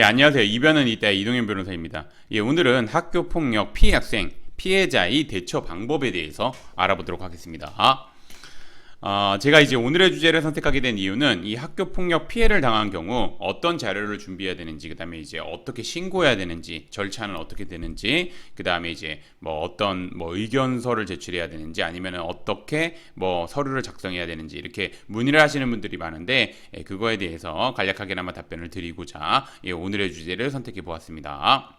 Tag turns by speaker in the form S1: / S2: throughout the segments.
S1: 네, 안녕하세요. 이변은 이따의 이동현 변호사입니다. 오늘은 학교폭력 피해 학생, 피해자의 대처 방법에 대해서 알아보도록 하겠습니다. 제가 이제 오늘의 주제를 선택하게 된 이유는 이 학교폭력 피해를 당한 경우 어떤 자료를 준비해야 되는지, 그 다음에 이제 어떻게 신고해야 되는지, 절차는 어떻게 되는지, 그 다음에 이제 뭐 어떤 의견서를 제출해야 되는지, 아니면 어떻게 서류를 작성해야 되는지, 이렇게 문의를 하시는 분들이 많은데, 그거에 대해서 간략하게나마 답변을 드리고자 오늘의 주제를 선택해 보았습니다.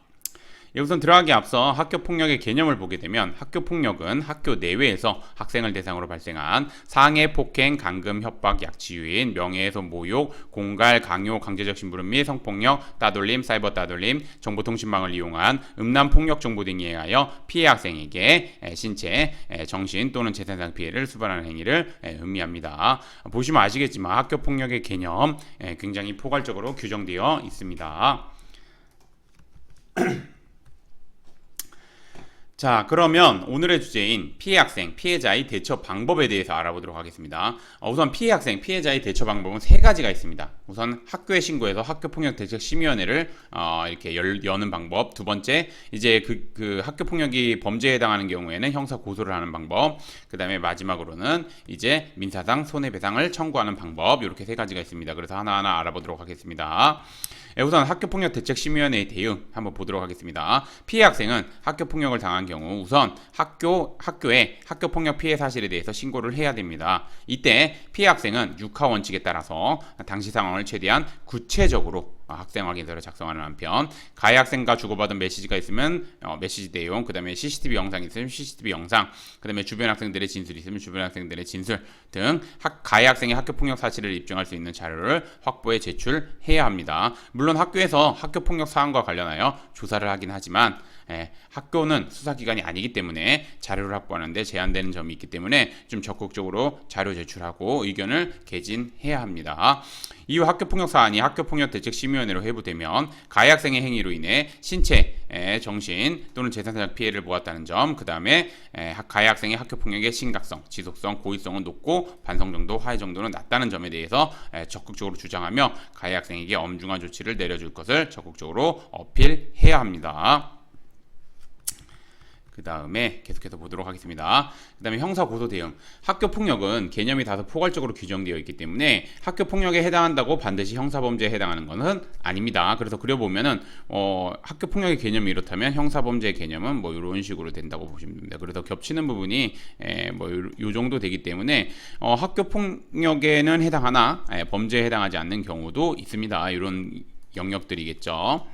S1: 우선 들어가기 앞서 학교폭력의 개념을 보게 되면 학교폭력은 학교 내외에서 학생을 대상으로 발생한 상해, 폭행, 감금, 협박, 약취유인, 명예훼손, 모욕, 공갈, 강요, 강제적 심부름 및 성폭력, 따돌림, 사이버 따돌림, 정보통신망을 이용한 음란폭력 정보 등에 의하여 피해 학생에게 신체, 정신 또는 재산상 피해를 수반하는 행위를 의미합니다. 보시면 아시겠지만 학교폭력의 개념 굉장히 포괄적으로 규정되어 있습니다. 자, 그러면 오늘의 주제인 피해 학생, 피해자의 대처 방법에 대해서 알아보도록 하겠습니다. 우선 피해 학생, 피해자의 대처 방법은 세 가지가 있습니다. 우선 학교에 신고해서 학교폭력대책심의위원회를 이렇게 여는 방법. 두 번째, 이제 그 학교폭력이 범죄에 해당하는 경우에는 형사 고소를 하는 방법. 그 다음에 마지막으로는 이제 민사상 손해배상을 청구하는 방법. 이렇게 세 가지가 있습니다. 그래서 하나하나 알아보도록 하겠습니다. 우선 학교폭력대책심의위원회의 대응 한번 보도록 하겠습니다. 피해 학생은 학교폭력을 당한 경우 우선 학교에 학교폭력 피해 사실에 대해서 신고를 해야 됩니다. 이때 피해 학생은 육하 원칙에 따라서 당시 상황을 최대한 구체적으로 학생 확인서를 작성하는 한편, 가해 학생과 주고받은 메시지가 있으면 메시지 내용, 그 다음에 CCTV 영상이 있으면 CCTV 영상, 그 다음에 주변 학생들의 진술이 있으면 주변 학생들의 진술 등 가해 학생의 학교폭력 사실을 입증할 수 있는 자료를 확보해 제출해야 합니다. 물론 학교에서 학교폭력 사안과 관련하여 조사를 하긴 하지만 학교는 수사기관이 아니기 때문에 자료를 확보하는데 제한되는 점이 있기 때문에 좀 적극적으로 자료 제출하고 의견을 개진해야 합니다. 이후 학교폭력 사안이 학교폭력대책심의위원회로 회부되면 가해 학생의 행위로 인해 신체, 정신 또는 재산상 피해를 보았다는 점, 그 다음에 가해 학생의 학교폭력의 심각성, 지속성, 고의성은 높고 반성 정도, 화해 정도는 낮다는 점에 대해서 적극적으로 주장하며 가해 학생에게 엄중한 조치를 내려줄 것을 적극적으로 어필해야 합니다. 그 다음에 계속해서 보도록 하겠습니다. 그 다음에 형사고소 대응. 학교폭력은 개념이 다소 포괄적으로 규정되어 있기 때문에 학교폭력에 해당한다고 반드시 형사범죄에 해당하는 것은 아닙니다. 그래서 그려보면은 학교폭력의 개념이 이렇다면 형사범죄의 개념은 이런 식으로 된다고 보시면 됩니다. 그래서 겹치는 부분이 요 정도 되기 때문에 학교폭력에는 해당하나 범죄에 해당하지 않는 경우도 있습니다. 이런 영역들이겠죠.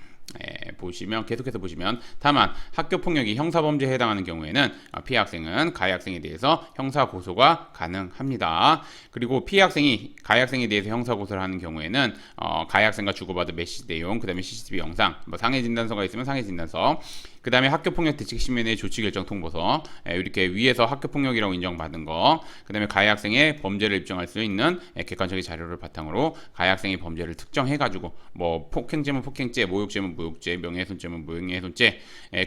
S1: 보시면 계속해서 보시면, 다만 학교폭력이 형사범죄에 해당하는 경우에는 피해 학생은 가해 학생에 대해서 형사고소가 가능합니다. 그리고 피해 학생이 가해 학생에 대해서 형사고소를 하는 경우에는 가해 학생과 주고받은 메시지 내용, 그 다음에 CCTV 영상, 상해진단서가 있으면 상해진단서, 그 다음에 학교폭력대책심의위원회 조치결정 통보서, 이렇게 위에서 학교폭력이라고 인정받은 거, 그 다음에 가해 학생의 범죄를 입증할 수 있는 객관적인 자료를 바탕으로 가해 학생의 범죄를 특정해가지고 폭행죄면 폭행죄, 모욕죄면 모욕죄, 명예훼손죄면 명예훼손죄,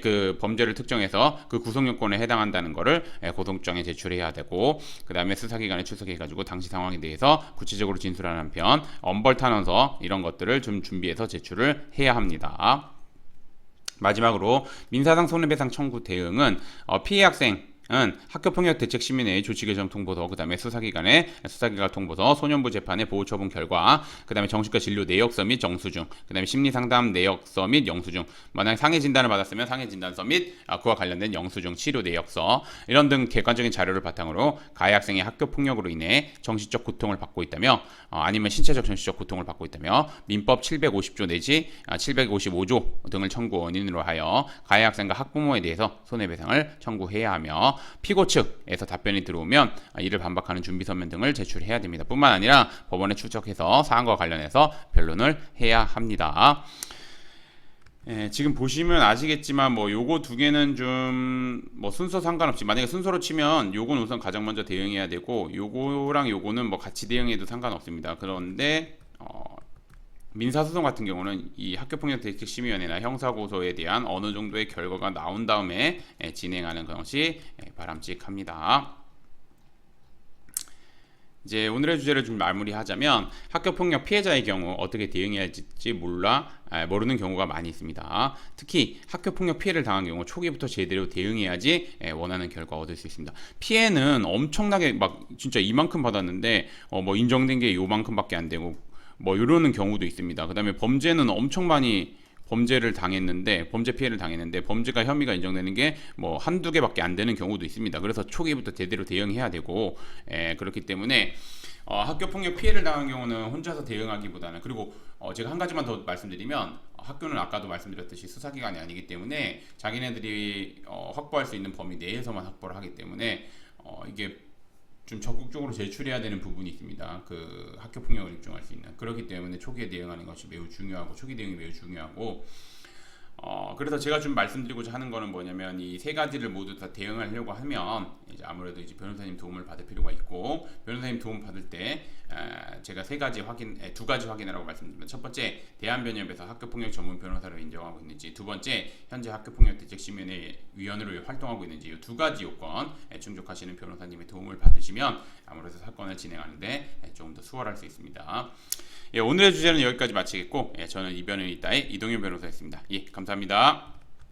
S1: 그 범죄를 특정해서 그 구성요건에 해당한다는 거를 고소장에 제출해야 되고, 그 다음에 수사기관에 출석해가지고 당시 상황에 대해서 구체적으로 진술하는 한편 엄벌탄원서 이런 것들을 좀 준비해서 제출을 해야 합니다. 마지막으로 민사상 손해배상 청구 대응은 피해 학생은 학교폭력대책심의회의 조치결정 통보서, 그 다음에 수사기관 통보서, 소년부 재판의 보호처분 결과, 그 다음에 정신과 진료 내역서 및 정수중, 그 다음에 심리상담 내역서 및 영수증, 만약에 상해진단을 받았으면 상해진단서 및 그와 관련된 영수증, 치료 내역서 이런 등 객관적인 자료를 바탕으로 가해 학생이 학교폭력으로 인해 정신적 고통을 받고 있다며 아니면 신체적 정신적 고통을 받고 있다며 민법 750조 내지 755조 등을 청구 원인으로 하여 가해 학생과 학부모에 대해서 손해배상을 청구해야 하며, 피고 측에서 답변이 들어오면 이를 반박하는 준비서면 등을 제출해야 됩니다. 뿐만 아니라 법원에 출석해서 사안과 관련해서 변론을 해야 합니다. 지금 보시면 아시겠지만 요거 두 개는 좀 순서 상관없이, 만약에 순서로 치면 요건 우선 가장 먼저 대응해야 되고, 요거랑 요거는 같이 대응해도 상관없습니다. 그런데 민사소송 같은 경우는 이 학교폭력대책심의위원회나 형사고소에 대한 어느 정도의 결과가 나온 다음에 진행하는 것이 바람직합니다. 이제 오늘의 주제를 좀 마무리하자면 학교폭력 피해자의 경우 어떻게 대응해야 할지 모르는 경우가 많이 있습니다. 특히 학교폭력 피해를 당한 경우 초기부터 제대로 대응해야지 원하는 결과 얻을 수 있습니다. 피해는 엄청나게 막 진짜 이만큼 받았는데 뭐 인정된 게 요만큼밖에 안 되고 뭐 이러는 경우도 있습니다. 그다음에 범죄는 엄청 많이 범죄 피해를 당했는데 범죄가 혐의가 인정되는 게 뭐 한두 개밖에 안 되는 경우도 있습니다. 그래서 초기부터 제대로 대응해야 되고 그렇기 때문에 학교 폭력 피해를 당한 경우는 혼자서 대응하기보다는 그리고 제가 한 가지만 더 말씀드리면 학교는 아까도 말씀드렸듯이 수사기관이 아니기 때문에 자기네들이 확보할 수 있는 범위 내에서만 확보를 하기 때문에 이게 좀 적극적으로 제출해야 되는 부분이 있습니다. 그 학교 폭력을 입증할 수 있는 그렇기 때문에 초기에 대응하는 것이 매우 중요하고 초기 대응이 매우 중요하고 그래서 제가 좀 말씀드리고자 하는 거는 뭐냐면 이 세 가지를 모두 다 대응하려고 하면 이제 아무래도 이제 변호사님 도움을 받을 필요가 있고 변호사님 도움 받을 때 제가 두 가지 확인하라고 말씀드리면 첫 번째 대한변협에서 학교폭력 전문 변호사로 인정하고 있는지 두 번째 현재 학교폭력 대책심의회 위원으로 활동하고 있는지 이 두 가지 요건 충족하시는 변호사님의 도움을 받으시면 아무래도 사건을 진행하는데 조금 더 수월할 수 있습니다. 오늘의 주제는 여기까지 마치겠고 저는 이변은 이따의 이동현 변호사였습니다. 감사합니다.